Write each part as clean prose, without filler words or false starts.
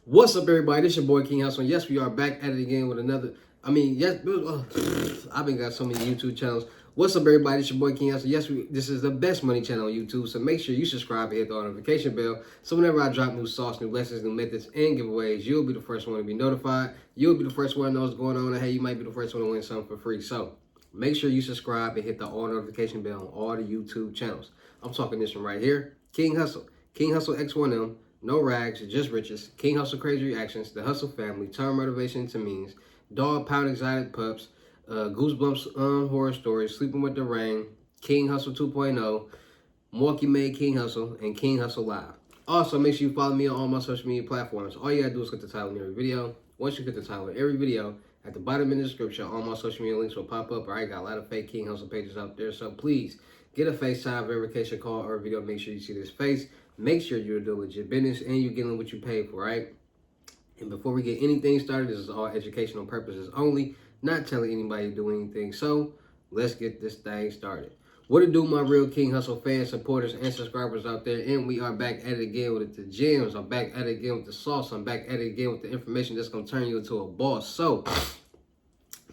What's up, everybody? This your boy King Hussle. Yes, we are back at it again with another. I've been got so many YouTube channels. What's up, everybody? This your boy King Hussle. Yes, this is the best money channel on YouTube. So make sure you subscribe and hit the notification bell. So whenever I drop new sauce, new lessons, new methods, and giveaways, you'll be the first one to be notified. You'll be the first one to know what's going on, and hey, you might be the first one to win something for free. So make sure you subscribe and hit the all notification bell on all the YouTube channels. I'm talking this one right here, King Hussle, King Hussle X1M. No rags, just riches. King Hussle crazy reactions. The Hussle family. Turn motivation into means. Dog pound exotic pups. Goosebumps horror stories. Sleeping with the rain. King Hussle 2.0. Milwaukee made King Hussle and King Hussle live. Also, make sure you follow me on all my social media platforms. All you gotta do is click the title in every video. Once you click the title in every video, at the bottom in the description, all my social media links will pop up. I got a lot of fake King Hussle pages out there, so please get a FaceTime verification call or video. Make sure you see this face. Make sure you're doing legit business and you're getting what you paid for, right? And before we get anything started, this is all educational purposes only, not telling anybody to do anything. So let's get this thing started. What to do, my real King Hussle fans, supporters, and subscribers out there? And we are back at it again with the gems. I'm back at it again with the sauce. I'm back at it again with the information that's going to turn you into a boss. So,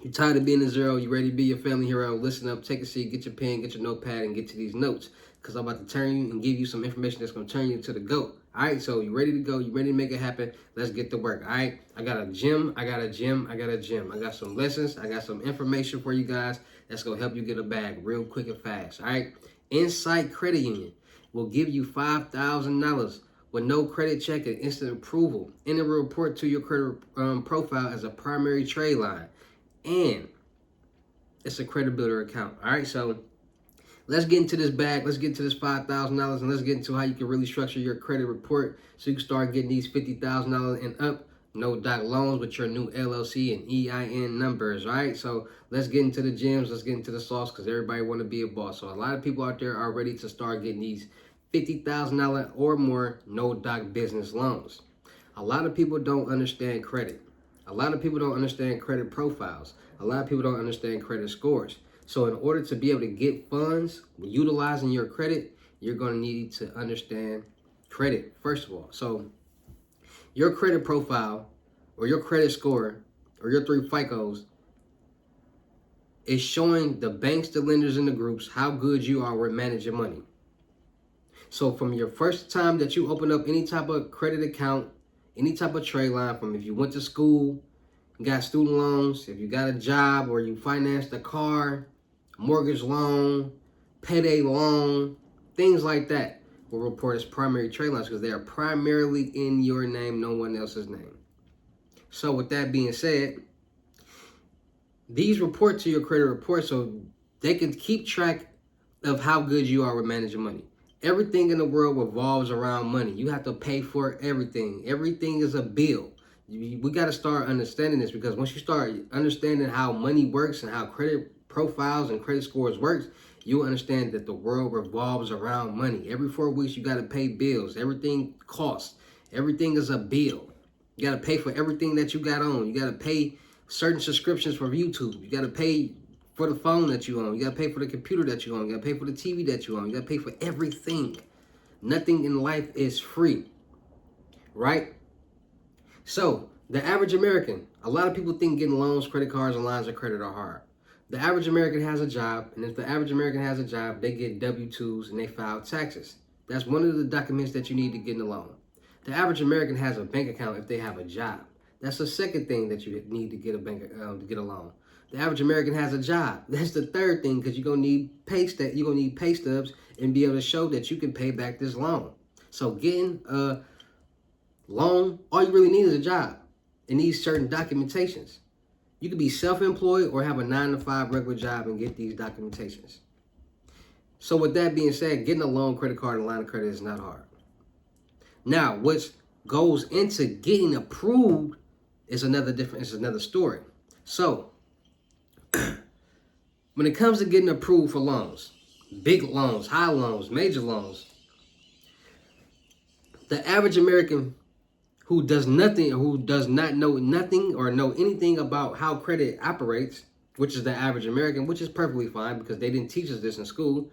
you tired of being a zero? You ready to be your family hero? Listen up, take a seat, get your pen, get your notepad, and get to these notes. Because I'm about to turn you and give you some information that's going to turn you into the GOAT. All right, so you ready to go? You ready to make it happen? Let's get to work, all right? I got a gym, I got a gym, I got a gym. I got some lessons, I got some information for you guys that's going to help you get a bag real quick and fast, all right? Insight Credit Union will give you $5,000 with no credit check and instant approval. And it will report to your credit profile as a primary trade line. And it's a credit builder account. All right, so let's get into this bag. Let's get into this $5,000, and let's get into how you can really structure your credit report so you can start getting these $50,000 and up, no doc loans with your new LLC and EIN numbers. All right, so let's get into the gems. Let's get into the sauce because everybody want to be a boss. So a lot of people out there are ready to start getting these $50,000 or more no doc business loans. A lot of people don't understand credit. A lot of people don't understand credit profiles. A lot of people don't understand credit scores. So in order to be able to get funds utilizing your credit, you're going to need to understand credit, first of all. So your credit profile or your credit score or your 3 FICOs is showing the banks, the lenders, and the groups how good you are with managing money. So from your first time that you open up any type of credit account, any type of trade line, from if you went to school, you got student loans, if you got a job or you financed a car, mortgage loan, payday loan, things like that will report as primary trade lines because they are primarily in your name, no one else's name. So with that being said, these report to your credit report so they can keep track of how good you are with managing money. Everything in the world revolves around money. You have to pay for everything. Everything is a bill. We got to start understanding this because once you start understanding how money works and how credit profiles and credit scores works, you understand that the world revolves around money. Every 4 weeks, you got to pay bills. Everything costs. Everything is a bill. You got to pay for everything that you got on. You got to pay certain subscriptions for YouTube. You got to pay for the phone that you own. You got to pay for the computer that you own. You got to pay for the TV that you own. You got to pay for everything. Nothing in life is free, right? So the average American, a lot of people think getting loans, credit cards, and lines of credit are hard. The average American has a job, and if the average American has a job, they get W-2s and they file taxes. That's one of the documents that you need to get in a loan. The average American has a bank account if they have a job. That's the second thing that you need to get to get a loan. The average American has a job. That's the third thing because you're gonna need pay stubs and be able to show that you can pay back this loan. So getting a loan, all you really need is a job and these certain documentations. You could be self-employed or have a 9-to-5 regular job and get these documentations. So with that being said, getting a loan, credit card, and line of credit is not hard. Now, what goes into getting approved is another story. So when it comes to getting approved for loans, big loans, high loans, major loans, the average American who does not know nothing or know anything about how credit operates, which is the average American, which is perfectly fine because they didn't teach us this in school,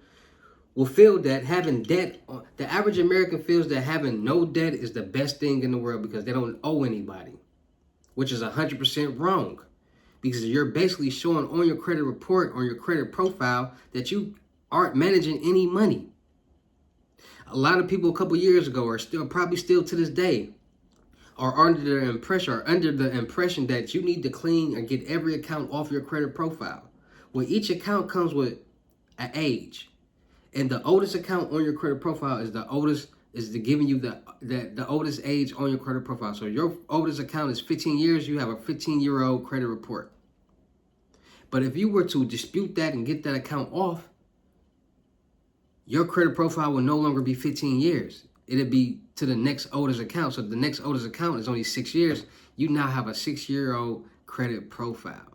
will feel that having debt, the average American feels that having no debt is the best thing in the world because they don't owe anybody, which is 100% wrong. Because you're basically showing on your credit report, on your credit profile, that you aren't managing any money. A lot of people a couple years ago are still, probably still to this day, are under the impression that you need to clean and get every account off your credit profile. Well, each account comes with an age. And the oldest account on your credit profile is the oldest, giving you the oldest age on your credit profile. So your oldest account is 15 years, you have a 15-year-old credit report. But if you were to dispute that and get that account off, your credit profile will no longer be 15 years. It'll be to the next oldest account. So the next oldest account is only 6 years. You now have a 6-year-old credit profile.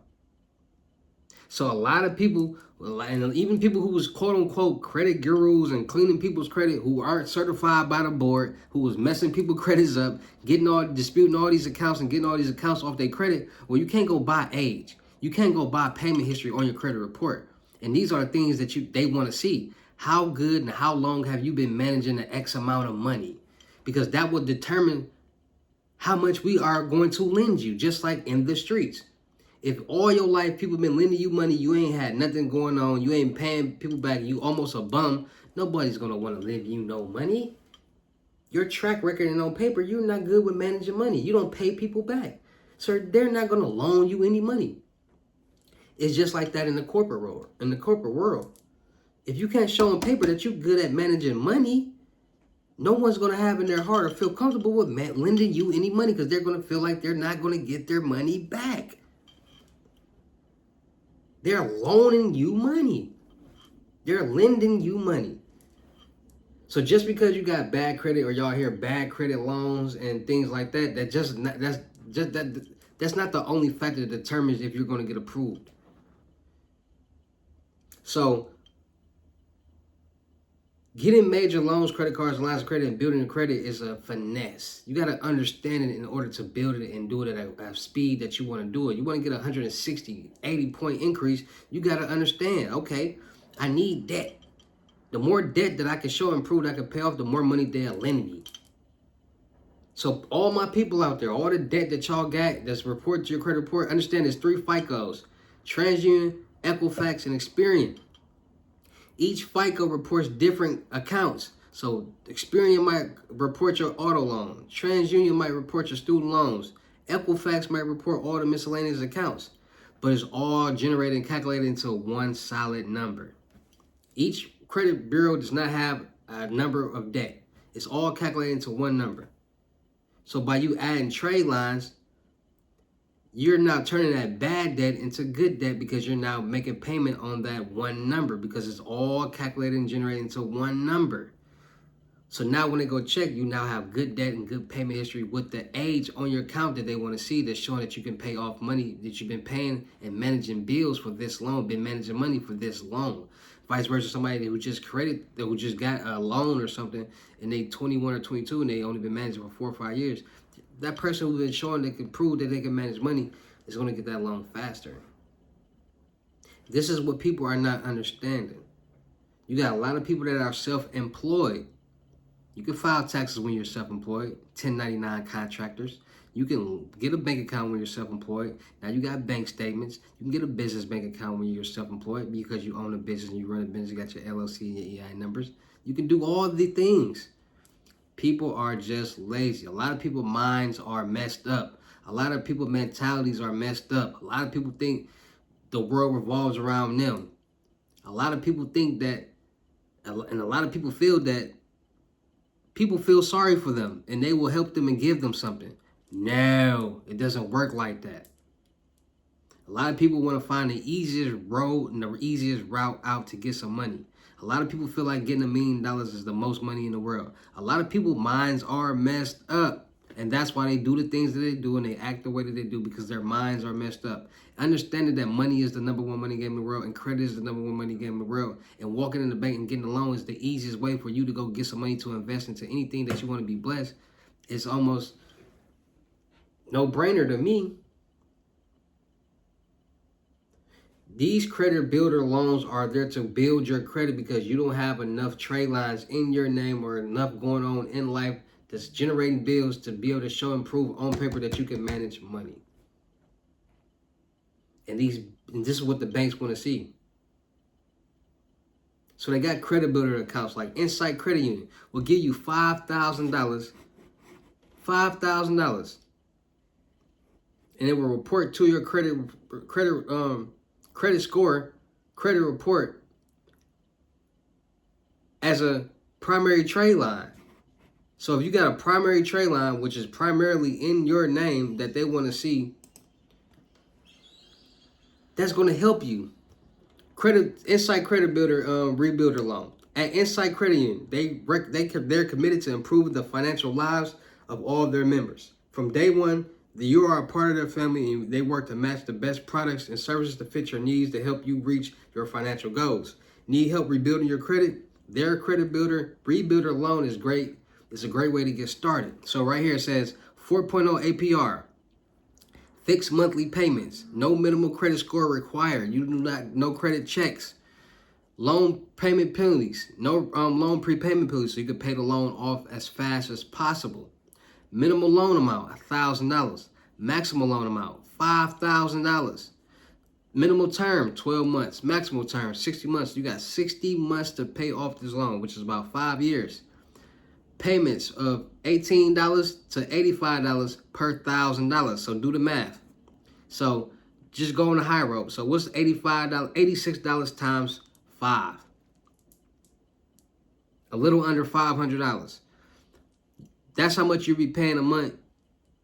So a lot of people, and even people who was quote unquote credit gurus and cleaning people's credit, who aren't certified by the board, who was messing people's credits up, disputing all these accounts and getting all these accounts off their credit. Well, you can't go by age. You can't go by payment history on your credit report. And these are things that they want to see. How good and how long have you been managing the X amount of money? Because that will determine how much we are going to lend you, just like in the streets. If all your life people been lending you money, you ain't had nothing going on, you ain't paying people back, you almost a bum, nobody's going to want to lend you no money. Your track record and on paper, you're not good with managing money. You don't pay people back. So they're not going to loan you any money. It's just like that in the corporate world. If you can't show on paper that you're good at managing money, no one's going to have in their heart or feel comfortable with lending you any money because they're going to feel like they're not going to get their money back. They're loaning you money. They're lending you money. So just because you got bad credit or y'all hear bad credit loans and things like that, that's not the only factor that determines if you're going to get approved. So getting major loans, credit cards, lines of credit, and building a credit is a finesse. You got to understand it in order to build it and do it at a speed that you want to do it. You want to get a 160, 80-point increase, you got to understand, okay, I need debt. The more debt that I can show and prove that I can pay off, the more money they'll lend me. So all my people out there, all the debt that y'all got that's reported to your credit report, understand there's 3 FICOs: TransUnion, Equifax, and Experian. Each FICO reports different accounts. So Experian might report your auto loan. TransUnion might report your student loans. Equifax might report all the miscellaneous accounts. But it's all generated and calculated into one solid number. Each credit bureau does not have a number of debt. It's all calculated into one number. So by you adding trade lines, you're now turning that bad debt into good debt because you're now making payment on that one number because it's all calculated and generated into one number. So now when they go check, you now have good debt and good payment history with the age on your account that they want to see, that's showing that you can pay off money that you've been paying and managing bills for this long, been managing money for this long. Vice versa, somebody who just got a loan or something and they 21 or 22 and they only been managing for 4 or 5 years. That person who's been showing they can prove that they can manage money is going to get that loan faster. This is what people are not understanding. You got a lot of people that are self-employed. You can file taxes when you're self-employed, 1099 contractors. You can get a bank account when you're self-employed. Now you got bank statements. You can get a business bank account when you're self-employed because you own a business and you run a business, you got your LLC and your EI numbers. You can do all the things. People are just lazy. A lot of people's minds are messed up. A lot of people's mentalities are messed up. A lot of people think the world revolves around them. A lot of people think that, and a lot of people feel that people feel sorry for them and they will help them and give them something. No, it doesn't work like that. A lot of people want to find the easiest road and the easiest route out to get some money. A lot of people feel like getting $1 million is the most money in the world. A lot of people's minds are messed up. And that's why they do the things that they do and they act the way that they do, because their minds are messed up. Understanding that money is the #1 money game in the world and credit is the #1 money game in the world. And walking in the bank and getting a loan is the easiest way for you to go get some money to invest into anything that you want to be blessed. It's almost no-brainer to me. These credit builder loans are there to build your credit because you don't have enough trade lines in your name or enough going on in life that's generating bills to be able to show and prove on paper that you can manage money. And this is what the banks want to see. So they got credit builder accounts like Insight Credit Union will give you $5,000. $5,000. And it will report to your credit score, credit report as a primary trade line. So if you got a primary trade line, which is primarily in your name that they want to see, that's going to help you. Insight Credit Builder Rebuilder Loan. At Insight Credit Union, they're committed to improving the financial lives of all of their members. From day one, you are a part of their family, and they work to match the best products and services to fit your needs to help you reach your financial goals. Need help rebuilding your credit? Their Credit Builder Rebuilder Loan is great. It's a great way to get started. So right here it says 4.0 APR. Fixed monthly payments. No minimal credit score required. No credit checks. Loan payment penalties. No loan prepayment penalties, so you can pay the loan off as fast as possible. Minimal loan amount, $1,000. Maximum loan amount, $5,000. Minimal term, 12 months. Maximum term, 60 months. You got 60 months to pay off this loan, which is about 5 years. Payments of $18 to $85 per $1,000. So do the math. So just go on the high road. So what's $85? $86 times 5. A little under $500. That's how much you'll be paying a month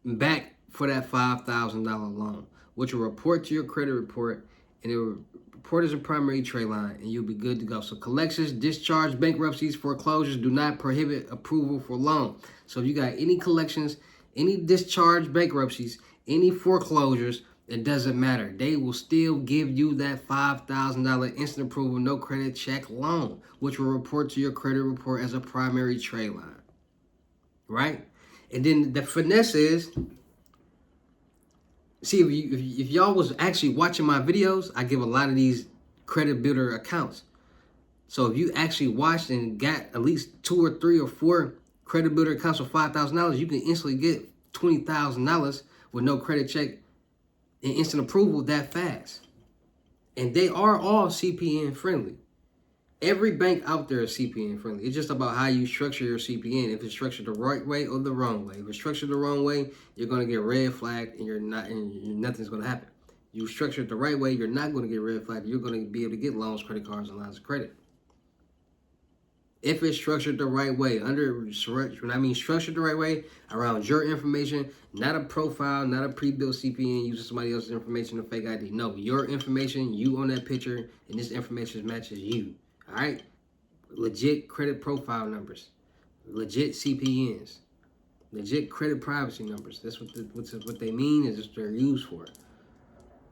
back for that $5,000 loan, which will report to your credit report, and it will report as a primary trade line, and you'll be good to go. So collections, discharge, bankruptcies, foreclosures do not prohibit approval for loan. So if you got any collections, any discharge, bankruptcies, any foreclosures, it doesn't matter. They will still give you that $5,000 instant approval, no credit check loan, which will report to your credit report as a primary trade line. Right? And then the finesse is, see, if y'all was actually watching my videos, I give a lot of these credit builder accounts. So if you actually watched and got at least 2 or 3 or 4 credit builder accounts for $5,000, you can instantly get $20,000 with no credit check and instant approval that fast. And they are all CPN friendly. Every bank out there is CPN friendly. It's just about how you structure your CPN. If it's structured the right way or the wrong way. If it's structured the wrong way, you're going to get red flagged and nothing's going to happen. You structure it the right way, you're not going to get red flagged. You're going to be able to get loans, credit cards, and lines of credit. If it's structured the right way, when I mean structured the right way, around your information, not a profile, not a pre-built CPN using somebody else's information or fake ID. No, your information, you on that picture, and this information matches you. All right, legit credit profile numbers, legit CPNs, legit credit privacy numbers. That's what they mean, is what they're used for.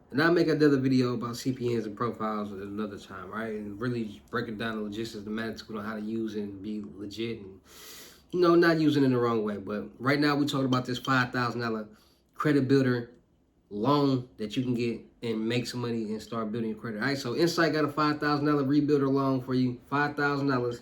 And I'll make another video about CPNs and profiles at another time, right? And really breaking down the logistics, the mathematics on how to use it and be legit and, not using it in the wrong way. But right now we're talking about this $5,000 credit builder loan that you can get and make some money and start building your credit. All right, so Insight got a $5,000 rebuilder loan for you, $5,000.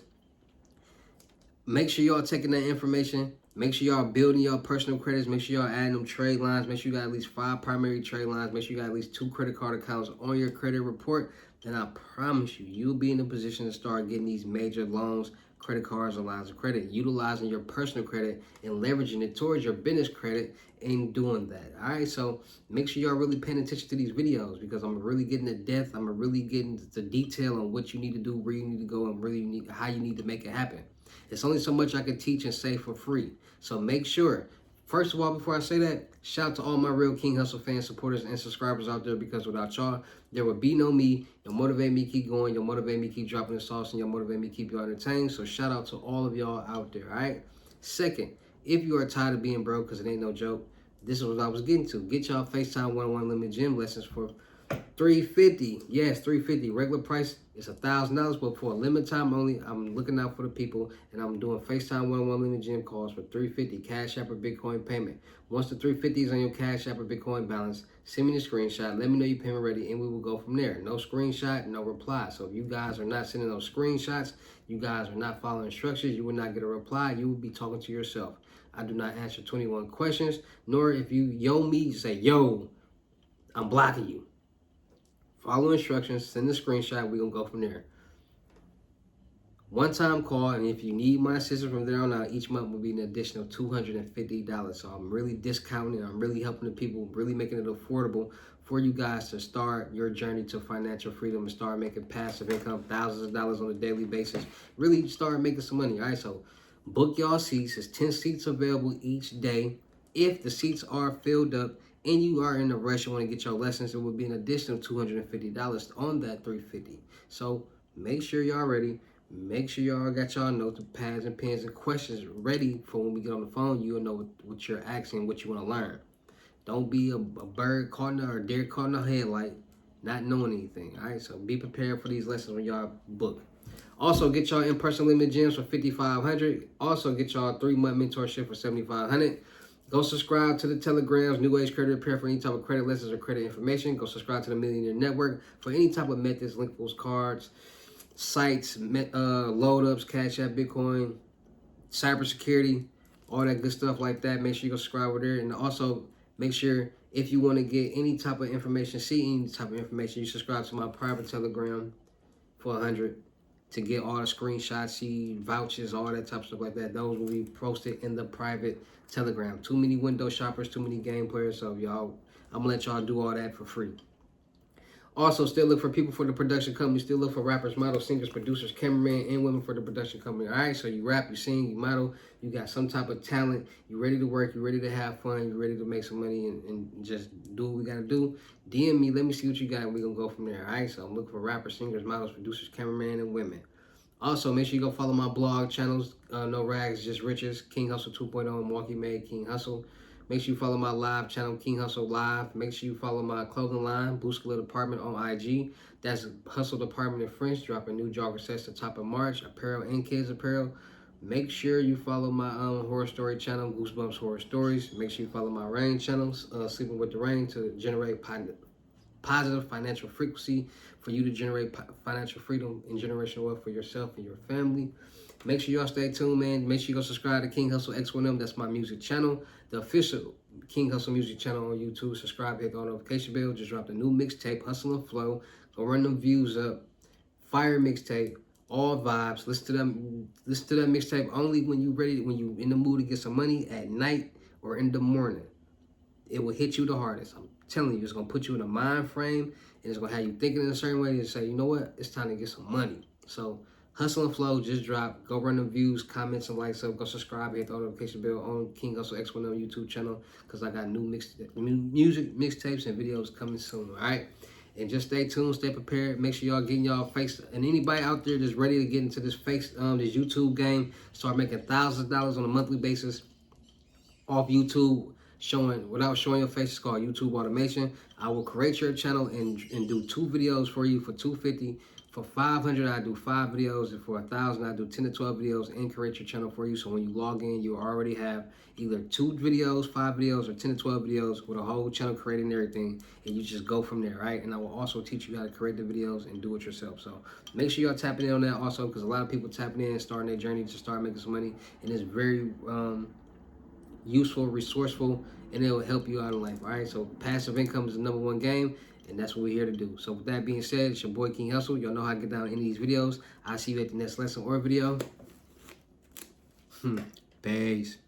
Make sure y'all taking that information. Make sure y'all building your personal credits. Make sure y'all adding them trade lines. Make sure you got at least 5 primary trade lines. Make sure you got at least 2 credit card accounts on your credit report. And I promise you, you'll be in a position to start getting these major loans, credit cards, or lines of credit, utilizing your personal credit and leveraging it towards your business credit and doing that. All right, so make sure y'all really paying attention to these videos, because I'm really getting to depth. I'm really getting to detail on what you need to do, where you need to go, and how you need to make it happen. It's only so much I can teach and say for free. So make sure, first of all, before I say that, shout out to all my real King Hussle fans, supporters, and subscribers out there, because without y'all, there would be no me. You'll motivate me to keep going. You'll motivate me to keep dropping the sauce, and you'll motivate me to keep y'all entertained. So shout out to all of y'all out there, all right? Second, if you are tired of being broke, because it ain't no joke, this is what I was getting to. Get y'all FaceTime 1-on-1 limited gym lessons for $350. Yes, $350. Regular price is $1,000, but for a limited time only, I'm looking out for the people, and I'm doing FaceTime one-on-one limit gym calls for $350. Cash App or Bitcoin payment. Once the $350 is on your Cash App or Bitcoin balance, send me the screenshot. Let me know your payment ready, and we will go from there. No screenshot, no reply. So if you guys are not sending those screenshots, you guys are not following instructions, you will not get a reply. You will be talking to yourself. I do not answer 21 questions, nor if you yo me, you say, yo, I'm blocking you. Follow instructions, send the screenshot, we're going to go from there. One-time call, and if you need my assistance from there on out, each month will be an additional $250. So I'm really discounting, I'm really helping the people, really making it affordable for you guys to start your journey to financial freedom and start making passive income, thousands of dollars on a daily basis. Really start making some money, all right? So book y'all seats. There's 10 seats available each day. If the seats are filled up, and you are in a rush, you want to get your lessons, it will be an additional $250 on that $350. So make sure y'all ready. Make sure y'all got y'all notes, pads and pens and questions ready for when we get on the phone. You'll know what you're asking, what you want to learn. Don't be a bird caught in or a deer caught in a headlight, not knowing anything. All right, so be prepared for these lessons when y'all book. Also, get y'all in-person limit gyms for $5,500. Also, get y'all 3-month mentorship for $7,500. Go subscribe to the Telegrams, New Age Credit Repair for any type of credit lessons or credit information. Go subscribe to the Millionaire Network for any type of methods, linkables, cards, sites, load ups, Cash App, Bitcoin, cybersecurity, all that good stuff like that. Make sure you go subscribe over there. And also, make sure if you want to get any type of information, see any type of information, you subscribe to my private Telegram for $100 to get all the screenshots, see vouchers, all that type of stuff like that. Those will be posted in the private Telegram. Too many window shoppers, too many game players, so y'all, I'm gonna let y'all do all that for free. Also, still look for people for the production company. Still look for rappers, models, singers, producers, cameramen, and women for the production company. All right, so you rap, you sing, you model, you got some type of talent, you ready to work, you ready to have fun, you ready to make some money and just do what we gotta do. DM me, let me see what you got, and we're gonna go from there. All right, so I'm looking for rappers, singers, models, producers, cameramen, and women. Also, make sure you go follow my blog channels, No Rags, Just Riches, King Hussle 2.0, Milwaukee made King Hussle. Make sure you follow my live channel, King Hussle Live. Make sure you follow my clothing line, Bouscular Department on IG. That's Hustle Department in French, dropping new jogger sets the top of March, apparel and kids apparel. Make sure you follow my horror story channel, Goosebumps Horror Stories. Make sure you follow my rain channels, Sleeping with the Rain, to generate positive financial frequency for you to generate financial freedom and generational wealth for yourself and your family. Make sure y'all stay tuned, man. Make sure you go subscribe to King Hussle X1M. That's my music channel, the official King Hussle music channel on YouTube. Subscribe, hit the notification bell. Just dropped a new mixtape, Hustle and Flow. Go run them views up. Fire mixtape, all vibes. Listen to that mixtape only when you ready, when you in the mood to get some money at night or in the morning. It will hit you the hardest. I'm telling you, it's gonna put you in a mind frame, and it's gonna have you thinking in a certain way and say, you know what, it's time to get some money. So Hustle and Flow just dropped. Go run the views, comments, and likes up. Go subscribe, hit the notification bell on King Hussle X1M YouTube channel, because I got new music mixtapes and videos coming soon. All right, and just stay tuned, stay prepared. Make sure y'all getting y'all face, and anybody out there that's ready to get into this this YouTube game, start making thousands of dollars on a monthly basis off YouTube, without showing your face. It's called YouTube automation. I will create your channel and do 2 videos for you for $250. For $500, I do 5 videos, and for $1,000, I do 10 to 12 videos and create your channel for you. So when you log in, you already have either 2 videos, 5 videos, or 10 to 12 videos with a whole channel created and everything, and you just go from there, right? And I will also teach you how to create the videos and do it yourself. So make sure y'all tapping in on that also, because a lot of people tapping in and starting their journey to start making some money, and it's very useful, resourceful, and it will help you out in life. All right, so passive income is the #1 game, and that's what we're here to do. So with that being said, it's your boy King Hussle. Y'all know how to get down in these videos. I'll see you at the next lesson or video. Peace.